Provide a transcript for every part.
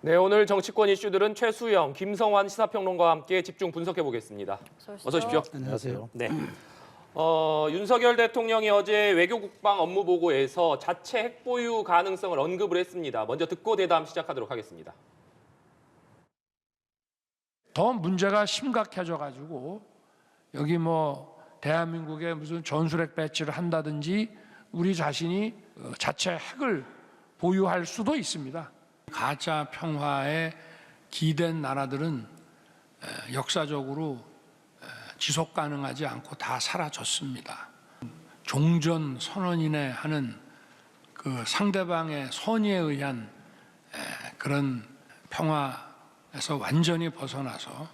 네, 오늘 정치권 이슈들은 최수영, 김성환 시사평론가와 함께 집중 분석해 보겠습니다. 어서 오십시오. 안녕하세요. 네. 윤석열 대통령이 어제 외교국방 업무보고에서 자체 핵보유 가능성을 언급을 했습니다. 먼저 듣고 대담 시작하도록 하겠습니다. 더 문제가 심각해져가지고 여기 뭐 대한민국에 무슨 전술핵 배치를 한다든지 우리 자신이 자체 핵을 보유할 수도 있습니다. 가짜 평화에 기댄 나라들은 역사적으로 지속 가능하지 않고 다 사라졌습니다. 종전 선언이네 하는 그 상대방의 선의에 의한 그런 평화에서 완전히 벗어나서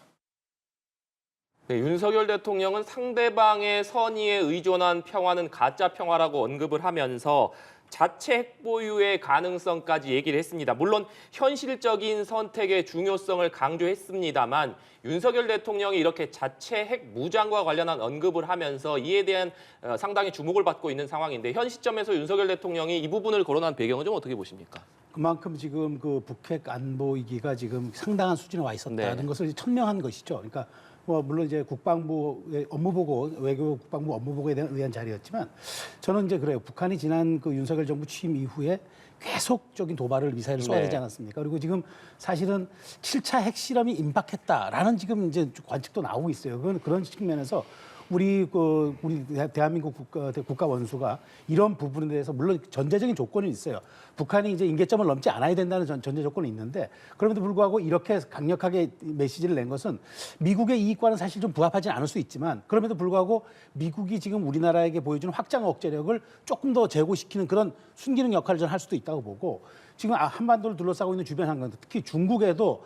네, 윤석열 대통령은 상대방의 선의에 의존한 평화는 가짜 평화라고 언급을 하면서 자체 핵보유의 가능성까지 얘기를 했습니다. 물론 현실적인 선택의 중요성을 강조했습니다만 윤석열 대통령이 이렇게 자체 핵 무장과 관련한 언급을 하면서 이에 대한 상당히 주목을 받고 있는 상황인데 현 시점에서 윤석열 대통령이 이 부분을 거론한 배경은 좀 어떻게 보십니까? 그만큼 지금 그 북핵 안보 위기가 지금 상당한 수준에 와 있었다는 것을 천명한 것이죠. 그러니까 뭐 물론 이제 국방부의 업무보고 외교 국방부 업무보고에 의한 자리였지만 저는 이제 그래요. 북한이 지난 그 윤석열 정부 취임 이후에 계속적인 도발을 미사일을 쏘아대지 않았습니까? 그리고 지금 사실은 7차 핵실험이 임박했다라는 지금 이제 관측도 나오고 있어요. 그런 측면에서 우리 대한민국 국가 원수가 이런 부분에 대해서 물론 전제적인 조건이 있어요. 북한이 이제 임계점을 넘지 않아야 된다는 전제 조건이 있는데 그럼에도 불구하고 이렇게 강력하게 메시지를 낸 것은 미국의 이익과는 사실 좀 부합하지 않을 수 있지만 그럼에도 불구하고 미국이 지금 우리나라에게 보여주는 확장 억제력을 조금 더 제고시키는 그런 순기능 역할을 저는 할 수도 있다고 보고 지금 한반도를 둘러싸고 있는 주변 환경, 특히 중국에도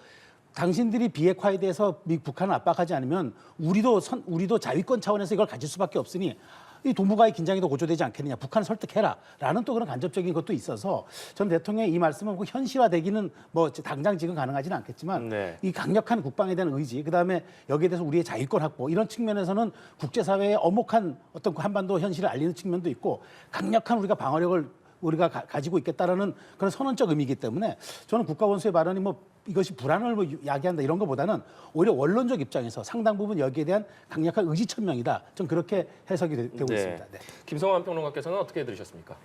당신들이 비핵화에 대해서 북한을 압박하지 않으면 우리도 자위권 차원에서 이걸 가질 수밖에 없으니 이 동북아의 긴장이 더 고조되지 않겠느냐. 북한을 설득해라라는 또 그런 간접적인 것도 있어서 전 대통령의 이 말씀은 현실화되기는 뭐 당장 지금 가능하지는 않겠지만 이 강력한 국방에 대한 의지, 그다음에 여기에 대해서 우리의 자위권 확보 이런 측면에서는 국제사회의 엄혹한 어떤 한반도 현실을 알리는 측면도 있고 강력한 우리가 방어력을 우리가 가지고 있겠다라는 그런 선언적 의미이기 때문에 저는 국가 원수의 발언이 뭐 이것이 불안을 뭐 야기한다 이런 것보다는 오히려 원론적 입장에서 상당 부분 여기에 대한 강력한 의지천명이다. 좀 그렇게 해석이 되고 있습니다. 네. 김성환 평론가께서는 어떻게 들으셨습니까?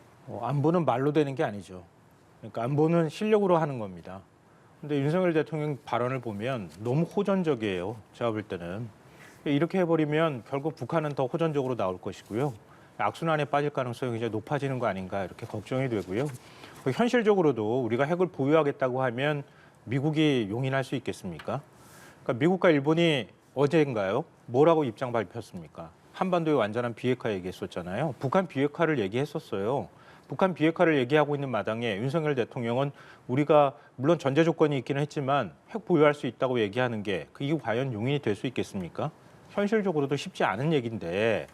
안보는 말로 되는 게 아니죠. 그러니까 안보는 실력으로 하는 겁니다. 근데 윤석열 대통령 발언을 보면 너무 호전적이에요. 제가 볼 때는. 이렇게 해버리면 결국 북한은 더 호전적으로 나올 것이고요. 악순환에 빠질 가능성이 이제 높아지는 거 아닌가 이렇게 걱정이 되고요. 현실적으로도 우리가 핵을 보유하겠다고 하면 미국이 용인할 수 있겠습니까? 그러니까 미국과 일본이 어제인가요? 뭐라고 입장 발표했습니까? 한반도의 완전한 비핵화 얘기했었잖아요. 북한 비핵화를 얘기했었어요. 북한 비핵화를 얘기하고 있는 마당에 윤석열 대통령은 우리가 물론 전제 조건이 있기는 했지만 핵 보유할 수 있다고 얘기하는 게 그게 과연 용인이 될 수 있겠습니까? 현실적으로도 쉽지 않은 얘기인데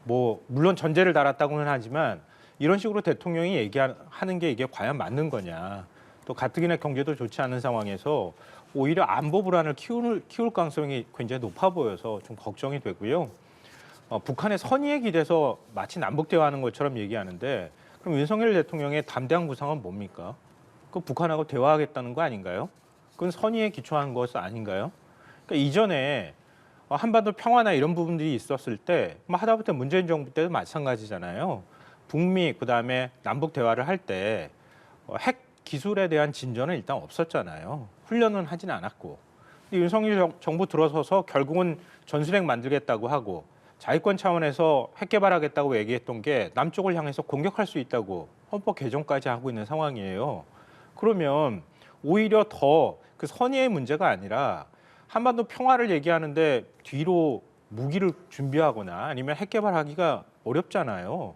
뭐 물론 전제를 달았다고는 하지만 이런 식으로 대통령이 얘기하는 게 이게 과연 맞는 거냐. 또 가뜩이나 경제도 좋지 않은 상황에서 오히려 안보 불안을 키울 가능성이 굉장히 높아 보여서 좀 걱정이 되고요. 북한의 선의에 기대서 마치 남북 대화하는 것처럼 얘기하는데 그럼 윤석열 대통령의 담대한 구상은 뭡니까? 그 북한하고 대화하겠다는 거 아닌가요? 그건 선의에 기초한 것 아닌가요? 그러니까 이전에 한반도 평화나 이런 부분들이 있었을 때 하다못해 문재인 정부 때도 마찬가지잖아요. 북미 그다음에 남북 대화를 할 때 핵 기술에 대한 진전은 일단 없었잖아요. 훈련은 하진 않았고. 근데 윤석열 정부 들어서서 결국은 전술핵 만들겠다고 하고 자위권 차원에서 핵 개발하겠다고 얘기했던 게 남쪽을 향해서 공격할 수 있다고 헌법 개정까지 하고 있는 상황이에요. 그러면 오히려 더 그 선의의 문제가 아니라 한반도 평화를 얘기하는데 뒤로 무기를 준비하거나 아니면 핵 개발하기가 어렵잖아요.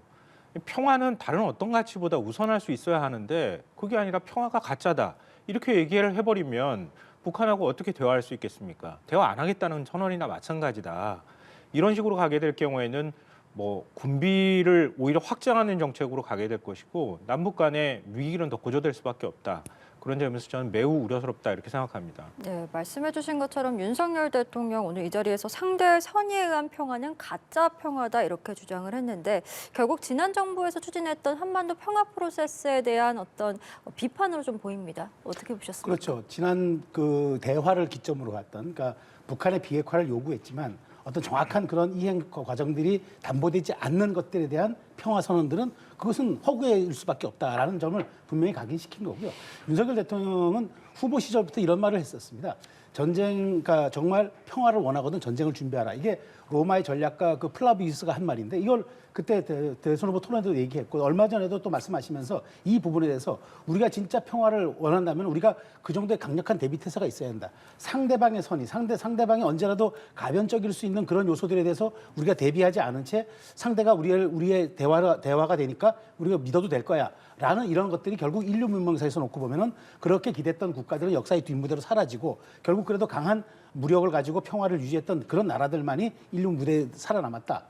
평화는 다른 어떤 가치보다 우선할 수 있어야 하는데 그게 아니라 평화가 가짜다. 이렇게 얘기를 해버리면 북한하고 어떻게 대화할 수 있겠습니까? 대화 안 하겠다는 선언이나 마찬가지다. 이런 식으로 가게 될 경우에는 뭐 군비를 오히려 확장하는 정책으로 가게 될 것이고 남북 간의 위기는 더 고조될 수밖에 없다. 그런 점에서 저는 매우 우려스럽다 이렇게 생각합니다. 네, 말씀해주신 것처럼 윤석열 대통령 오늘 이 자리에서 상대의 선의에 의한 평화는 가짜 평화다 이렇게 주장을 했는데 결국 지난 정부에서 추진했던 한반도 평화 프로세스에 대한 어떤 비판으로 좀 보입니다. 어떻게 보셨습니까? 그렇죠. 지난 그 대화를 기점으로 갔던, 그러니까 북한의 비핵화를 요구했지만 어떤 정확한 그런 이행 과정들이 담보되지 않는 것들에 대한 평화 선언들은 그것은 허구일 수밖에 없다라는 점을 분명히 각인시킨 거고요. 윤석열 대통령은 후보 시절부터 이런 말을 했었습니다. 전쟁, 그러니까 정말 평화를 원하거든 전쟁을 준비하라. 이게 로마의 전략가 그 플라비우스가 한 말인데 이걸 그때 대선 후보 토론에도 얘기했고 얼마 전에도 또 말씀하시면서 이 부분에 대해서 우리가 진짜 평화를 원한다면 우리가 그 정도의 강력한 대비 태세가 있어야 한다. 상대방의 선의, 상대방이 언제라도 가변적일 수 있는 그런 요소들에 대해서 우리가 대비하지 않은 채 상대가 우리의 대화가 되니까 우리가 믿어도 될 거야. 라는 이런 것들이 결국 인류 문명사에서 놓고 보면은 그렇게 기댔던 국가들은 역사의 뒷무대로 사라지고 결국 그래도 강한 무력을 가지고 평화를 유지했던 그런 나라들만이 인류 무대에 살아남았다.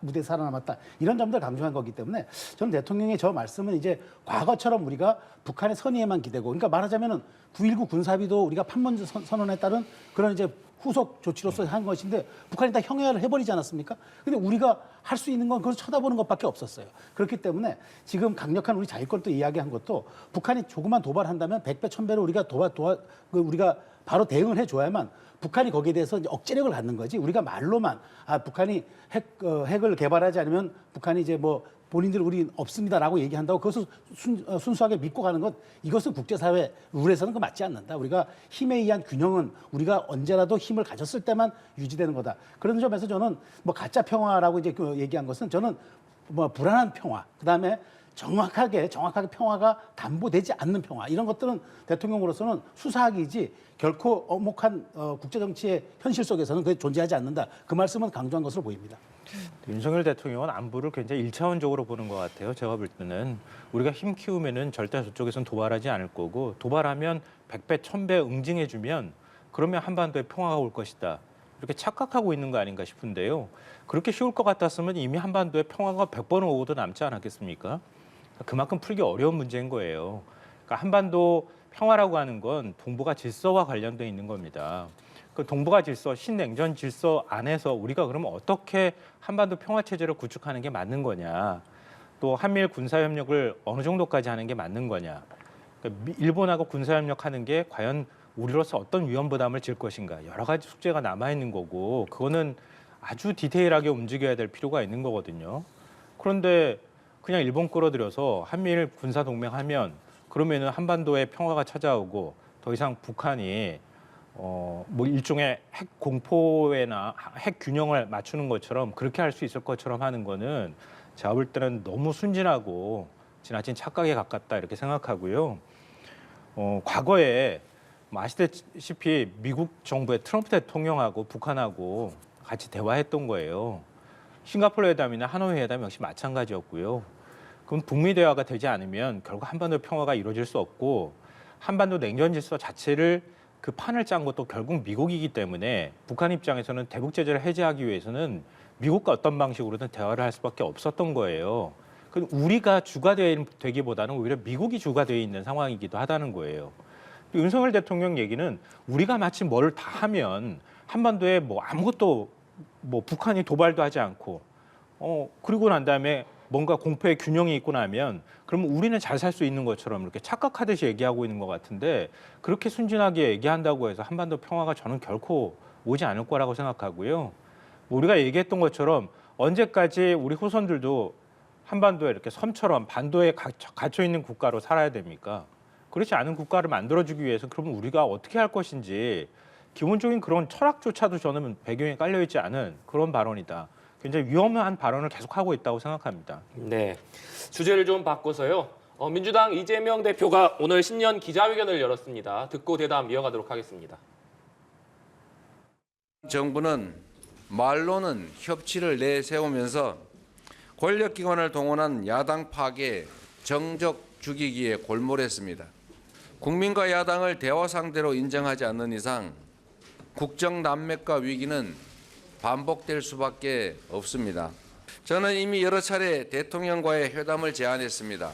이런 점들 강조한 거기 때문에 저는 대통령의 저 말씀은 이제 과거처럼 우리가 북한의 선의에만 기대고 그러니까 말하자면은 9.19 군사비도 우리가 판문점 선언에 따른 그런 이제 후속 조치로서 한 것인데 북한이 다 형해를 해버리지 않았습니까? 근데 우리가 할 수 있는 건 그걸 쳐다보는 것밖에 없었어요. 그렇기 때문에 지금 강력한 우리 자유권도 이야기한 것도 북한이 조금만 도발한다면 100배, 1000배로 우리가 우리가 바로 대응을 해줘야만 북한이 거기에 대해서 이제 억제력을 갖는 거지. 우리가 말로만 북한이 핵을 개발하지 않으면 북한이 이제 뭐 본인들 우리 없습니다라고 얘기한다고 그것을 순수하게 믿고 가는 것 이것은 국제사회 룰에서는 그 맞지 않는다. 우리가 힘에 의한 균형은 우리가 언제라도 힘을 가졌을 때만 유지되는 거다. 그런 점에서 저는 뭐 가짜 평화라고 이제 얘기한 것은 저는 뭐 불안한 평화, 그다음에 정확하게 평화가 담보되지 않는 평화 이런 것들은 대통령으로서는 수사하기지 결코 엄혹한 국제 정치의 현실 속에서는 그게 존재하지 않는다. 그 말씀은 강조한 것으로 보입니다. 윤석열 대통령은 안보를 굉장히 1차원적으로 보는 것 같아요. 제가 볼 때는 우리가 힘 키우면은 절대 저쪽에서는 도발하지 않을 거고 도발하면 100배, 1000배 응징해주면 그러면 한반도에 평화가 올 것이다. 이렇게 착각하고 있는 거 아닌가 싶은데요. 그렇게 쉬울 것 같았으면 이미 한반도에 평화가 100번은 오고도 남지 않았겠습니까? 그만큼 풀기 어려운 문제인 거예요. 그러니까 한반도 평화라고 하는 건 동북아 질서와 관련돼 있는 겁니다. 그 동북아 질서, 신냉전 질서 안에서 우리가 그러면 어떻게 한반도 평화 체제를 구축하는 게 맞는 거냐, 또 한미일 군사 협력을 어느 정도까지 하는 게 맞는 거냐, 그러니까 일본하고 군사 협력하는 게 과연 우리로서 어떤 위험 부담을 질 것인가 여러 가지 숙제가 남아 있는 거고 그거는 아주 디테일하게 움직여야 될 필요가 있는 거거든요. 그런데 그냥 일본 끌어들여서 한미일 군사 동맹하면 그러면은 한반도에 평화가 찾아오고 더 이상 북한이 뭐 일종의 핵 공포에나 핵 균형을 맞추는 것처럼 그렇게 할 수 있을 것처럼 하는 거는 제가 볼 때는 너무 순진하고 지나친 착각에 가깝다 이렇게 생각하고요. 과거에 뭐 아시다시피 미국 정부의 트럼프 대통령하고 북한하고 같이 대화했던 거예요. 싱가포르 회담이나 하노이 회담 역시 마찬가지였고요. 그럼 북미 대화가 되지 않으면 결국 한반도 평화가 이루어질 수 없고 한반도 냉전 질서 자체를 그 판을 짠 것도 결국 미국이기 때문에 북한 입장에서는 대북 제재를 해제하기 위해서는 미국과 어떤 방식으로든 대화를 할 수밖에 없었던 거예요. 그럼 우리가 주가 되기보다는 오히려 미국이 주가 되어 있는 상황이기도 하다는 거예요. 윤석열 대통령 얘기는 우리가 마치 뭘 다 하면 한반도에 뭐 아무것도 뭐 북한이 도발도 하지 않고 그리고 난 다음에 뭔가 공포의 균형이 있고 나면 그러면 우리는 잘 살 수 있는 것처럼 이렇게 착각하듯이 얘기하고 있는 것 같은데 그렇게 순진하게 얘기한다고 해서 한반도 평화가 저는 결코 오지 않을 거라고 생각하고요. 뭐 우리가 얘기했던 것처럼 언제까지 우리 후손들도 한반도에 이렇게 섬처럼 반도에 갇혀 있는 국가로 살아야 됩니까? 그렇지 않은 국가를 만들어주기 위해서 그러면 우리가 어떻게 할 것인지 기본적인 그런 철학조차도 저는 배경에 깔려있지 않은 그런 발언이다. 굉장히 위험한 발언을 계속하고 있다고 생각합니다. 네, 주제를 좀 바꿔서요. 민주당 이재명 대표가 오늘 신년 기자회견을 열었습니다. 듣고 대담 이어가도록 하겠습니다. 정부는 말로는 협치를 내세우면서 권력기관을 동원한 야당 파괴, 정적 죽이기에 골몰했습니다. 국민과 야당을 대화 상대로 인정하지 않는 이상 국정 난맥과 위기는 반복될 수밖에 없습니다. 저는 이미 여러 차례 대통령과의 회담을 제안했습니다.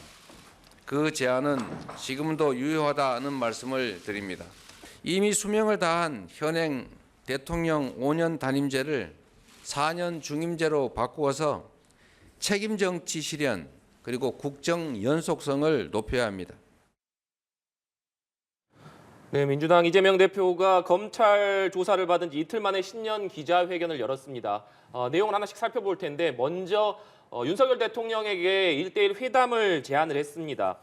그 제안은 지금도 유효하다는 말씀을 드립니다. 이미 수명을 다한 현행 대통령 5년 단임제를 4년 중임제로 바꾸어서 책임 정치 실현 그리고 국정 연속성을 높여야 합니다. 네, 민주당 이재명 대표가 검찰 조사를 받은 지 이틀 만에 신년 기자회견을 열었습니다. 내용을 하나씩 살펴볼 텐데 먼저 윤석열 대통령에게 1대1 회담을 제안을 했습니다.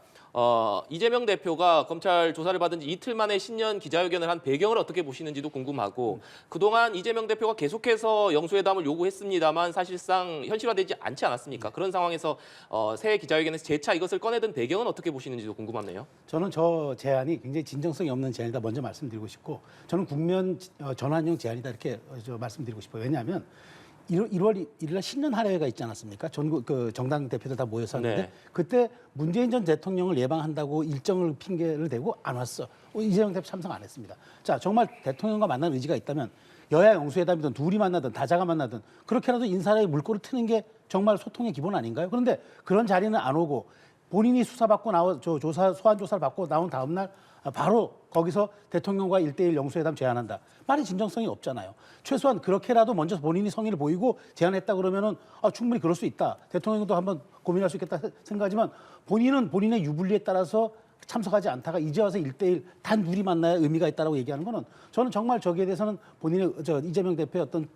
이재명 대표가 검찰 조사를 받은 지 이틀 만에 신년 기자회견을 한 배경을 어떻게 보시는지도 궁금하고 그동안 이재명 대표가 계속해서 영수회담을 요구했습니다만 사실상 현실화되지 않지 않았습니까? 그런 상황에서 새해 기자회견에서 재차 이것을 꺼내든 배경은 어떻게 보시는지도 궁금하네요. 저는 저 제안이 굉장히 진정성이 없는 제안이다 먼저 말씀드리고 싶고 저는 국면 전환용 제안이다 이렇게 말씀드리고 싶어요. 왜냐하면 1월 1일 날 신년 할애회가 있지 않았습니까? 전국 그 정당 대표들 다 모여서 하는데 네. 그때 문재인 전 대통령을 예방한다고 일정을 핑계를 대고 안 왔어. 이재명 대표 참석 안 했습니다. 자, 정말 대통령과 만날 의지가 있다면 여야 영수회담이든 둘이 만나든 다자가 만나든 그렇게라도 인사에 물꼬를 트는 게 정말 소통의 기본 아닌가요? 그런데 그런 자리는 안 오고 본인이 수사받고 소환 조사를 받고 나온 다음 날 바로 거기서 대통령과 1대1 영수회담 제안한다. 말이 진정성이 없잖아요. 최소한 그렇게라도 먼저 본인이 성의를 보이고 제안했다 그러면은 충분히 그럴 수 있다. 대통령도 한번 고민할 수 있겠다 생각하지만 본인은 본인의 유불리에 따라서 참석하지 않다가 이제 와서 1대1 단 둘이 만나야 의미가 있다라고 얘기하는 거는 저는 정말 저기에 대해서는 본인의 이재명 대표의 어떤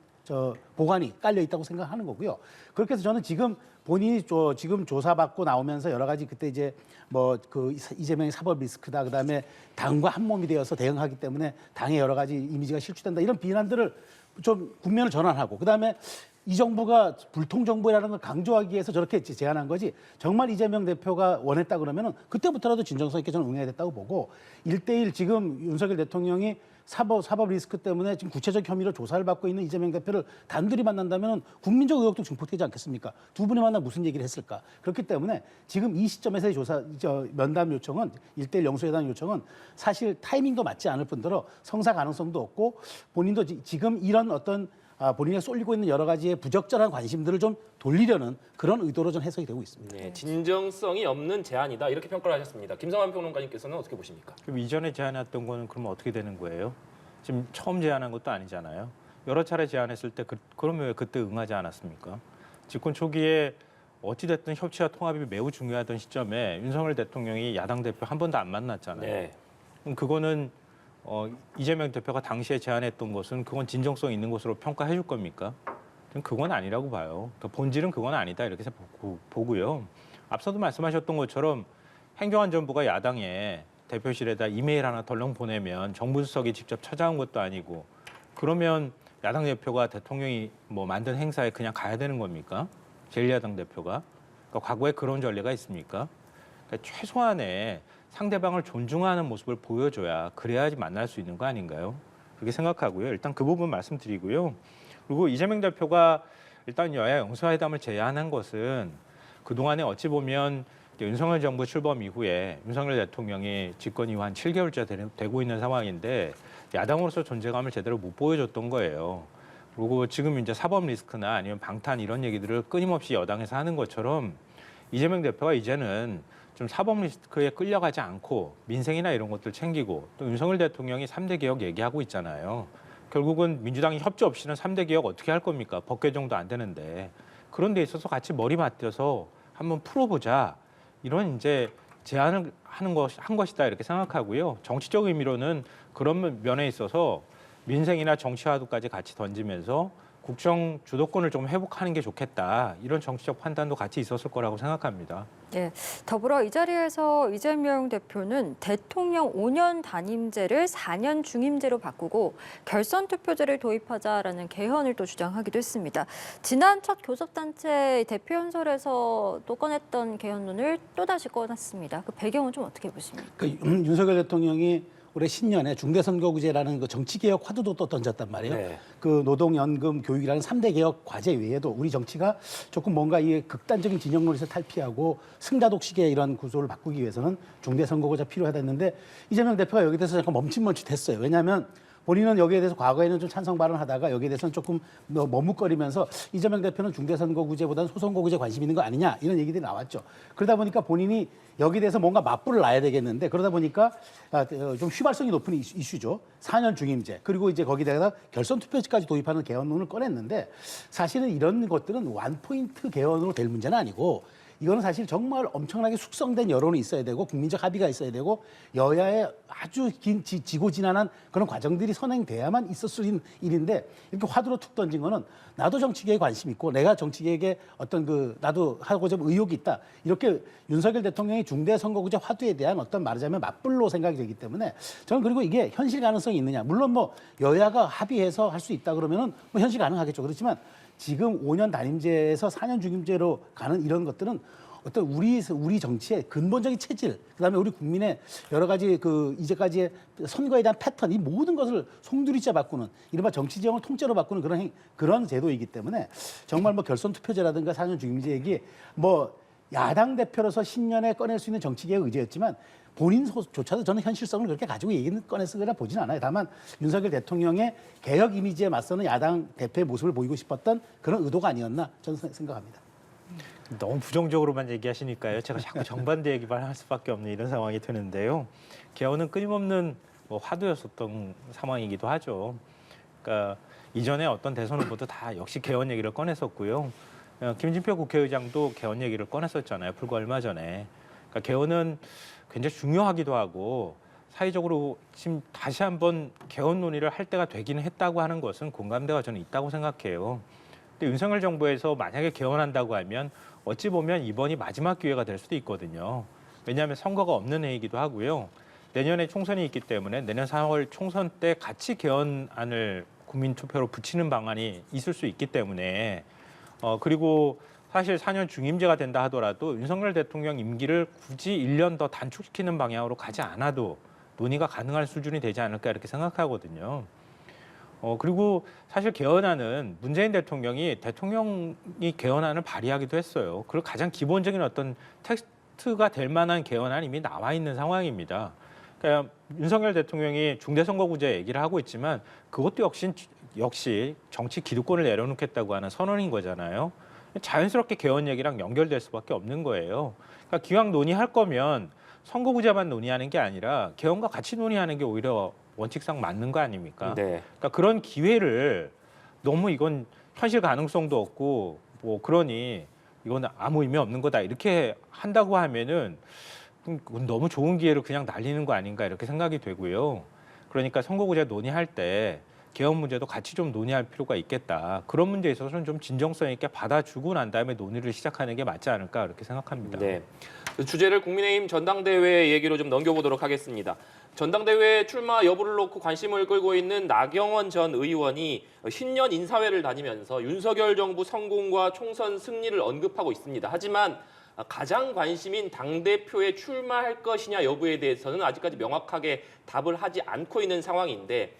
보관이 깔려 있다고 생각하는 거고요. 그렇게 해서 저는 지금 본인이 지금 조사받고 나오면서 여러 가지 그때 이제 뭐 그 이재명의 사법 리스크다 그다음에 당과 한 몸이 되어서 대응하기 때문에 당의 여러 가지 이미지가 실추된다 이런 비난들을 좀 국면을 전환하고 그다음에 이 정부가 불통 정부라는 걸 강조하기 위해서 저렇게 제안한 거지 정말 이재명 대표가 원했다 그러면은 그때부터라도 진정성 있게 저는 응해야 됐다고 보고 1대1 지금 윤석열 대통령이 사법 리스크 때문에 지금 구체적 혐의로 조사를 받고 있는 이재명 대표를 단둘이 만난다면 국민적 의혹도 증폭되지 않겠습니까? 두 분이 만나 무슨 얘기를 했을까? 그렇기 때문에 지금 이 시점에서의 면담 요청은 1대1 영수회담 요청은 사실 타이밍도 맞지 않을 뿐더러 성사 가능성도 없고 본인도 지금 이런 어떤 본인이 쏠리고 있는 여러 가지의 부적절한 관심들을 좀 돌리려는 그런 의도로 좀 해석이 되고 있습니다. 네, 진정성이 없는 제안이다 이렇게 평가를 하셨습니다. 김성환 평론가님께서는 어떻게 보십니까? 그럼 이전에 제안했던 거는 그러면 어떻게 되는 거예요? 지금 처음 제안한 것도 아니잖아요. 여러 차례 제안했을 때 그러면 왜 그때 응하지 않았습니까? 집권 초기에 어찌됐든 협치와 통합이 매우 중요하던 시점에 윤석열 대통령이 야당 대표 한 번도 안 만났잖아요. 네. 그럼 그거는 이재명 대표가 당시에 제안했던 것은 그건 진정성 있는 것으로 평가해 줄 겁니까? 그건 아니라고 봐요. 본질은 그건 아니다 이렇게 보고요. 앞서도 말씀하셨던 것처럼 행정안전부가 야당에 대표실에다 이메일 하나 덜렁 보내면 정부 수석이 직접 찾아온 것도 아니고 그러면 야당 대표가 대통령이 뭐 만든 행사에 그냥 가야 되는 겁니까? 제1야당 대표가? 그러니까 과거에 그런 전례가 있습니까? 그러니까 최소한의 상대방을 존중하는 모습을 보여줘야 그래야지 만날 수 있는 거 아닌가요? 그렇게 생각하고요. 일단 그 부분 말씀드리고요. 그리고 이재명 대표가 일단 여야 영수회담을 제안한 것은 그동안에 어찌 보면 윤석열 정부 출범 이후에 윤석열 대통령이 집권 이후 한 7개월째 되고 있는 상황인데 야당으로서 존재감을 제대로 못 보여줬던 거예요. 그리고 지금 이제 사법 리스크나 아니면 방탄 이런 얘기들을 끊임없이 여당에서 하는 것처럼 이재명 대표가 이제는 좀 사법 리스크에 끌려가지 않고 민생이나 이런 것들 챙기고 또 윤석열 대통령이 3대 개혁 얘기하고 있잖아요. 결국은 민주당이 협조 없이는 3대 개혁 어떻게 할 겁니까? 법 개정도 안 되는데. 그런 데 있어서 같이 머리 맞대서 한번 풀어보자. 이런 이제 제안을 한 것이다 이렇게 생각하고요. 정치적 의미로는 그런 면에 있어서 민생이나 정치화도까지 같이 던지면서 국정 주도권을 좀 회복하는 게 좋겠다. 이런 정치적 판단도 같이 있었을 거라고 생각합니다. 네, 더불어 이 자리에서 이재명 대표는 대통령 5년 단임제를 4년 중임제로 바꾸고 결선 투표제를 도입하자라는 개헌을 또 주장하기도 했습니다. 지난 첫 교섭단체 대표 연설에서 또 꺼냈던 개헌론을 또다시 꺼냈습니다. 그 배경은 좀 어떻게 보십니까? 윤석열 대통령이 올해 신년에 중대선거구제라는 그 정치개혁 화두도 또 던졌단 말이에요. 네. 그 노동연금, 교육이라는 3대 개혁 과제 외에도 우리 정치가 조금 뭔가 이 극단적인 진영 논리에서 탈피하고 승자독식의 이런 구조를 바꾸기 위해서는 중대선거구제가 필요하다 했는데 이재명 대표가 여기 대해서 잠깐 멈칫멈칫했어요. 왜냐하면 본인은 여기에 대해서 과거에는 좀 찬성 발언하다가 여기에 대해서는 조금 머뭇거리면서 이재명 대표는 중대선거구제보다는 소선거구제 관심 있는 거 아니냐 이런 얘기들이 나왔죠. 그러다 보니까 본인이 여기에 대해서 뭔가 맞불을 놔야 되겠는데 그러다 보니까 좀 휘발성이 높은 이슈죠. 4년 중임제 그리고 이제 거기다가 결선 투표제까지 도입하는 개헌론을 꺼냈는데 사실은 이런 것들은 원포인트 개헌으로 될 문제는 아니고 이거는 사실 정말 엄청나게 숙성된 여론이 있어야 되고 국민적 합의가 있어야 되고 여야의 아주 긴 지고지난한 그런 과정들이 선행돼야만 있을 수 있는 일인데 이렇게 화두로 툭 던진 거는 나도 정치계에 관심 있고 내가 정치계에게 어떤 나도 하고자 의욕이 있다. 이렇게 윤석열 대통령이 중대선거구제 화두에 대한 어떤 말하자면 맞불로 생각이 되기 때문에 저는 그리고 이게 현실 가능성이 있느냐. 물론 뭐 여야가 합의해서 할 수 있다 그러면은 뭐 현실 가능하겠죠. 그렇지만 지금 5년 단임제에서 4년 중임제로 가는 이런 것들은 어떤 우리 정치의 근본적인 체질, 그다음에 우리 국민의 여러 가지 이제까지의 선거에 대한 패턴, 이 모든 것을 송두리째 바꾸는 이른바 정치 지형을 통째로 바꾸는 그런 제도이기 때문에 정말 뭐 결선 투표제라든가 4년 중임제 얘기 뭐 야당 대표로서 신년에 꺼낼 수 있는 정치계의 의제였지만 본인조차도 저는 현실성을 그렇게 가지고 얘기는 꺼내서 그래 보진 않아요. 다만 윤석열 대통령의 개혁 이미지에 맞서는 야당 대표의 모습을 보이고 싶었던 그런 의도가 아니었나 저는 생각합니다. 너무 부정적으로만 얘기하시니까요. 제가 자꾸 정반대 얘기만 할 수밖에 없는 이런 상황이 되는데요. 개헌은 끊임없는 화두였었던 상황이기도 하죠. 그러니까 이전에 어떤 대선 후보도 다 역시 개헌 얘기를 꺼냈었고요. 김진표 국회의장도 개헌 얘기를 꺼냈었잖아요. 불과 얼마 전에. 그러니까 개헌은 굉장히 중요하기도 하고 사회적으로 지금 다시 한번 개헌 논의를 할 때가 되긴 했다고 하는 것은 공감대가 저는 있다고 생각해요. 근데 윤석열 정부에서 만약에 개헌한다고 하면 어찌 보면 이번이 마지막 기회가 될 수도 있거든요. 왜냐하면 선거가 없는 해이기도 하고요. 내년에 총선이 있기 때문에 내년 4월 총선 때 같이 개헌안을 국민투표로 붙이는 방안이 있을 수 있기 때문에 그리고 사실 4년 중임제가 된다 하더라도 윤석열 대통령 임기를 굳이 1년 더 단축시키는 방향으로 가지 않아도 논의가 가능할 수준이 되지 않을까 이렇게 생각하거든요. 그리고 사실 개헌안은 문재인 대통령이 개헌안을 발의하기도 했어요. 그리고 가장 기본적인 어떤 텍스트가 될 만한 개헌안이 이미 나와 있는 상황입니다. 그러니까 윤석열 대통령이 중대선거구제 얘기를 하고 있지만 그것도 역시 정치 기득권을 내려놓겠다고 하는 선언인 거잖아요. 자연스럽게 개헌 얘기랑 연결될 수밖에 없는 거예요. 그러니까 기왕 논의할 거면 선거구제만 논의하는 게 아니라 개헌과 같이 논의하는 게 오히려 원칙상 맞는 거 아닙니까? 네. 그러니까 그런 기회를 너무 이건 현실 가능성도 없고 뭐 그러니 이건 아무 의미 없는 거다 이렇게 한다고 하면은 너무 좋은 기회를 그냥 날리는 거 아닌가 이렇게 생각이 되고요. 그러니까 선거구제 논의할 때 개헌 문제도 같이 좀 논의할 필요가 있겠다. 그런 문제에 있어서는 좀 진정성 있게 받아주고 난 다음에 논의를 시작하는 게 맞지 않을까 그렇게 생각합니다. 네. 주제를 국민의힘 전당대회 얘기로 좀 넘겨보도록 하겠습니다. 전당대회 출마 여부를 놓고 관심을 끌고 있는 나경원 전 의원이 신년 인사회를 다니면서 윤석열 정부 성공과 총선 승리를 언급하고 있습니다. 하지만 가장 관심인 당대표에 출마할 것이냐 여부에 대해서는 아직까지 명확하게 답을 하지 않고 있는 상황인데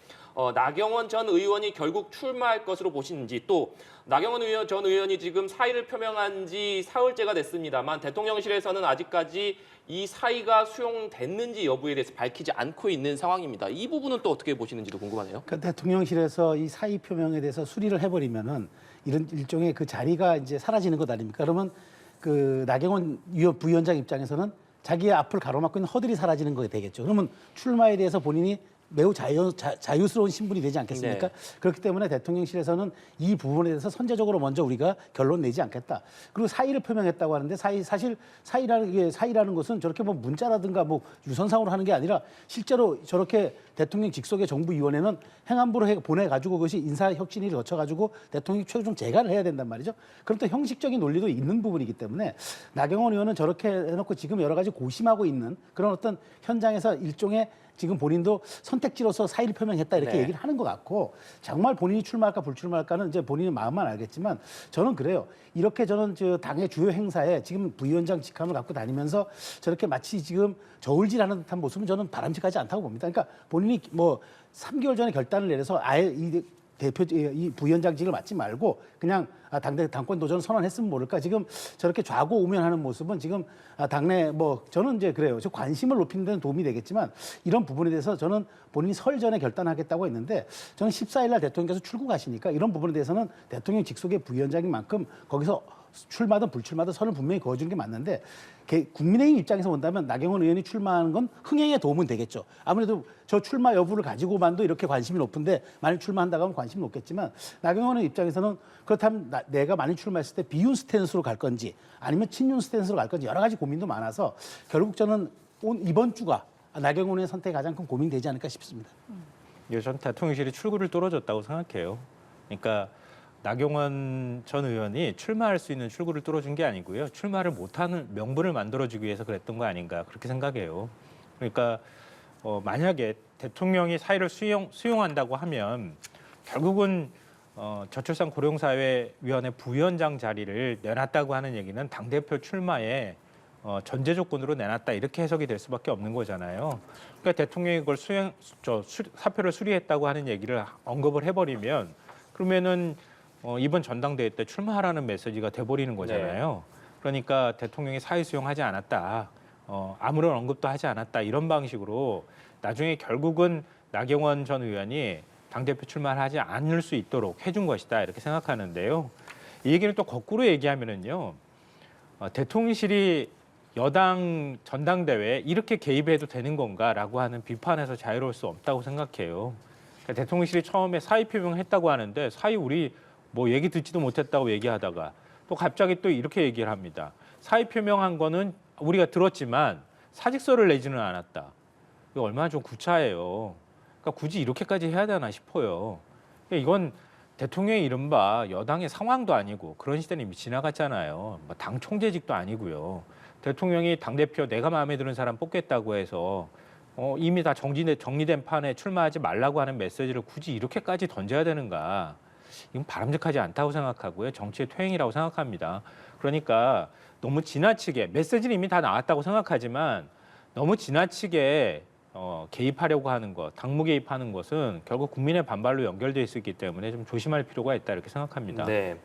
나경원 전 의원이 결국 출마할 것으로 보시는지 또 나경원 전 의원이 지금 사의를 표명한 지 사흘째가 됐습니다만 대통령실에서는 아직까지 이 사의가 수용됐는지 여부에 대해서 밝히지 않고 있는 상황입니다. 이 부분은 또 어떻게 보시는지도 궁금하네요. 그러니까 대통령실에서 이 사의 표명에 대해서 수리를 해버리면은 이런 일종의 그 자리가 이제 사라지는 것 아닙니까? 그러면 그 나경원 부위원장 입장에서는 자기의 앞을 가로막고 있는 허들이 사라지는 거 되겠죠. 그러면 출마에 대해서 본인이 매우 자유스러운 신분이 되지 않겠습니까? 네. 그렇기 때문에 대통령실에서는 이 부분에 대해서 선제적으로 먼저 우리가 결론 내지 않겠다. 그리고 사의를 표명했다고 하는데 사실 사의라는 것은 저렇게 뭐 문자라든가 뭐 유선상으로 하는 게 아니라 실제로 저렇게 대통령 직속의 정부위원회는 행안부로 보내가지고 그것이 인사혁신위를 거쳐가지고 대통령이 최종 재가를 해야 된단 말이죠. 그럼 또 형식적인 논리도 있는 부분이기 때문에 나경원 의원은 저렇게 해놓고 지금 여러 가지 고심하고 있는 그런 어떤 현장에서 일종의 지금 본인도 선택지로서 사의를 표명했다 이렇게 네. 얘기를 하는 것 같고 정말 본인이 출마할까 불출마할까는 이제 본인의 마음만 알겠지만 저는 그래요. 이렇게 저는 당의 주요 행사에 지금 부위원장 직함을 갖고 다니면서 저렇게 마치 지금 저울질하는 듯한 모습은 저는 바람직하지 않다고 봅니다. 그러니까 본인이 뭐 3개월 전에 결단을 내려서 아예 이 대표 이 부위원장직을 맡지 말고 그냥 당권 도전 선언했으면 모를까. 지금 저렇게 좌고우면하는 모습은 지금 당내 뭐 저는 이제 그래요. 저 관심을 높이는 데는 도움이 되겠지만 이런 부분에 대해서 저는 본인이 설 전에 결단하겠다고 했는데 저는 14일 날 대통령께서 출국하시니까 이런 부분에 대해서는 대통령 직속의 부위원장인 만큼 거기서 출마든 불출마든 선을 분명히 그어주는 게 맞는데 국민의힘 입장에서 본다면 나경원 의원이 출마하는 건 흥행에 도움은 되겠죠. 아무래도 저 출마 여부를 가지고만도 이렇게 관심이 높은데 만약 출마한다고 하면 관심이 높겠지만 나경원 의원 입장에서는 그렇다면 내가 만약 출마했을 때 비윤 스탠스로 갈 건지 아니면 친윤 스탠스로 갈 건지 여러 가지 고민도 많아서 결국 저는 이번 주가 나경원 의원 선택이 가장 큰 고민이 되지 않을까 싶습니다. 전 대통령실이 출구를 뚫어줬다고 생각해요. 그러니까 나경원 전 의원이 출마할 수 있는 출구를 뚫어준 게 아니고요. 출마를 못하는 명분을 만들어주기 위해서 그랬던 거 아닌가 그렇게 생각해요. 그러니까 만약에 대통령이 사의를 수용한다고 하면 결국은 저출산 고령사회위원회 부위원장 자리를 내놨다고 하는 얘기는 당대표 출마에 전제 조건으로 내놨다 이렇게 해석이 될 수밖에 없는 거잖아요. 그러니까 대통령이 그걸 사표를 수리했다고 하는 얘기를 언급을 해버리면 그러면은 이번 전당대회 때 출마하라는 메시지가 돼버리는 거잖아요. 그러니까 대통령이 사의 수용하지 않았다, 아무런 언급도 하지 않았다 이런 방식으로 나중에 결국은 나경원 전 의원이 당대표 출마를 하지 않을 수 있도록 해준 것이다 이렇게 생각하는데요. 이 얘기를 또 거꾸로 얘기하면은요, 대통령실이 여당 전당대회에 이렇게 개입해도 되는 건가라고 하는 비판에서 자유로울 수 없다고 생각해요. 그러니까 대통령실이 처음에 사의 표명했다고 하는데 사의 우리 뭐 얘기 듣지도 못했다고 얘기하다가 또 갑자기 또 이렇게 얘기를 합니다. 사의 표명한 거는 우리가 들었지만 사직서를 내지는 않았다. 이거 얼마나 좀 구차해요. 그러니까 굳이 이렇게까지 해야 되나 싶어요. 그러니까 이건 대통령의 이른바 여당의 상황도 아니고 그런 시대는 이미 지나갔잖아요. 뭐 당 총재직도 아니고요. 대통령이 당대표 내가 마음에 드는 사람 뽑겠다고 해서 이미 다 정리된 판에 출마하지 말라고 하는 메시지를 굳이 이렇게까지 던져야 되는가. 이건 바람직하지 않다고 생각하고요. 정치의 퇴행이라고 생각합니다. 그러니까 너무 지나치게 메시지는 이미 다 나왔다고 생각하지만 너무 지나치게 개입하려고 하는 것, 당무 개입하는 것은 결국 국민의 반발로 연결될 수 있기 때문에 좀 조심할 필요가 있다 이렇게 생각합니다. 네.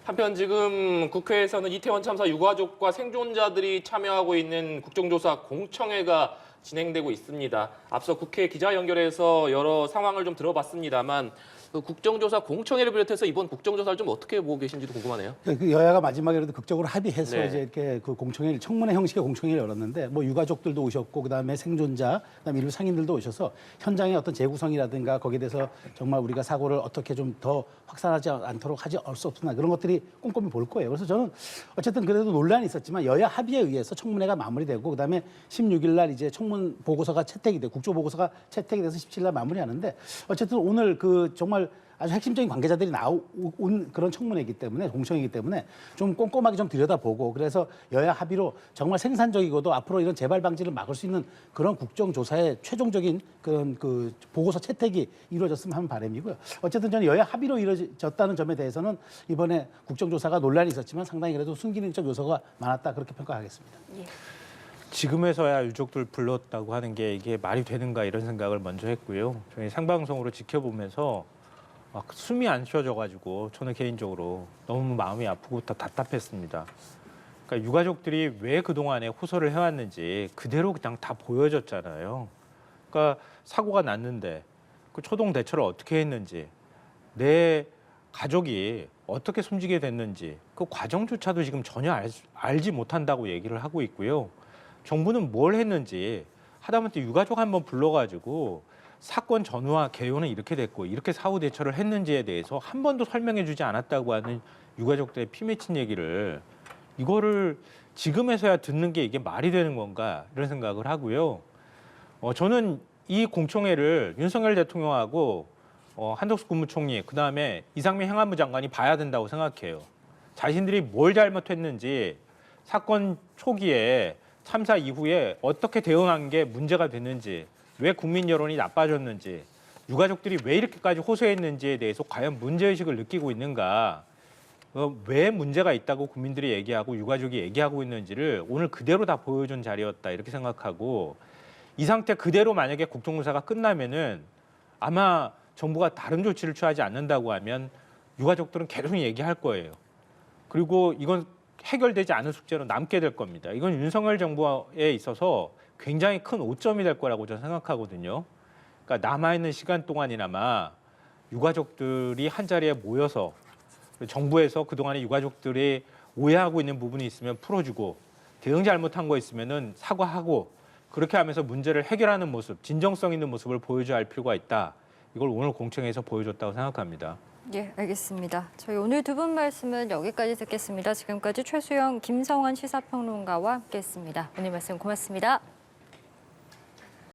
한편 지금 국회에서는 이태원 참사 유가족과 생존자들이 참여하고 있는 국정조사 공청회가 진행되고 있습니다. 앞서 국회 기자 연결해서 여러 상황을 좀 들어봤습니다만 그 국정조사 공청회를 비롯해서 이번 국정조사를 좀 어떻게 보고 계신지도 궁금하네요. 그 여야가 마지막에라도 극적으로 합의해서 네. 이제 이렇게 그 공청회를 청문회 형식의 공청회를 열었는데 뭐 유가족들도 오셨고 그다음에 생존자, 그다음에 일부 상인들도 오셔서 현장의 어떤 재구성이라든가 거기에 대해서 정말 우리가 사고를 어떻게 좀 더 확산하지 않도록 하지 수 없나 그런 것들이 꼼꼼히 볼 거예요. 그래서 저는 어쨌든 그래도 논란이 있었지만 여야 합의에 의해서 청문회가 마무리되고 그다음에 16일 날 이제 청문 보고서가 채택이 돼 국조 보고서가 채택이 돼서 17일 날 마무리하는데 어쨌든 오늘 그 정말 아주 핵심적인 관계자들이 나온 그런 청문회이기 때문에 공청회이기 때문에 좀 꼼꼼하게 좀 들여다보고 그래서 여야 합의로 정말 생산적이고도 앞으로 이런 재발 방지를 막을 수 있는 그런 국정조사의 최종적인 그런 그 보고서 채택이 이루어졌으면 하는 바람이고요. 어쨌든 저는 여야 합의로 이루어졌다는 점에 대해서는 이번에 국정조사가 논란이 있었지만 상당히 그래도 순기능적 요소가 많았다 그렇게 평가하겠습니다. 지금에서야 유족들 불렀다고 하는 게 이게 말이 되는가 이런 생각을 먼저 했고요. 저희 생방송으로 지켜보면서 숨이 안 쉬어져가지고 저는 개인적으로 너무 마음이 아프고 다 답답했습니다. 그러니까 유가족들이 왜 그동안에 호소를 해왔는지 그대로 그냥 다 보여줬잖아요. 그러니까 사고가 났는데 그 초동 대처를 어떻게 했는지 내 가족이 어떻게 숨지게 됐는지 그 과정조차도 지금 전혀 알지 못한다고 얘기를 하고 있고요. 정부는 뭘 했는지 하다못해 유가족 한번 불러가지고 사건 전후와 개요는 이렇게 됐고 이렇게 사후 대처를 했는지에 대해서 한 번도 설명해 주지 않았다고 하는 유가족들의 피 맺힌 얘기를 이거를 지금에서야 듣는 게 이게 말이 되는 건가 이런 생각을 하고요. 저는 이 공청회를 윤석열 대통령하고 한덕수 국무총리 그다음에 이상민 행안부 장관이 봐야 된다고 생각해요. 자신들이 뭘 잘못했는지 사건 초기에 참사 이후에 어떻게 대응한 게 문제가 됐는지 왜 국민 여론이 나빠졌는지 유가족들이 왜 이렇게까지 호소했는지에 대해서 과연 문제의식을 느끼고 있는가 왜 문제가 있다고 국민들이 얘기하고 유가족이 얘기하고 있는지를 오늘 그대로 다 보여준 자리였다 이렇게 생각하고 이 상태 그대로 만약에 국정조사가 끝나면은 아마 정부가 다른 조치를 취하지 않는다고 하면 유가족들은 계속 얘기할 거예요. 그리고 이건 해결되지 않은 숙제로 남게 될 겁니다. 이건 윤석열 정부에 있어서 굉장히 큰 오점이 될 거라고 저는 생각하거든요. 그러니까 남아있는 시간 동안이나마 유가족들이 한자리에 모여서 정부에서 그동안에 유가족들이 오해하고 있는 부분이 있으면 풀어주고 대응 잘못한 거 있으면은 사과하고 그렇게 하면서 문제를 해결하는 모습, 진정성 있는 모습을 보여줘야 할 필요가 있다. 이걸 오늘 공청회에서 보여줬다고 생각합니다. 예, 알겠습니다. 저희 오늘 두 분 말씀은 여기까지 듣겠습니다. 지금까지 최수영, 김성환 시사평론가와 함께했습니다. 오늘 말씀 고맙습니다.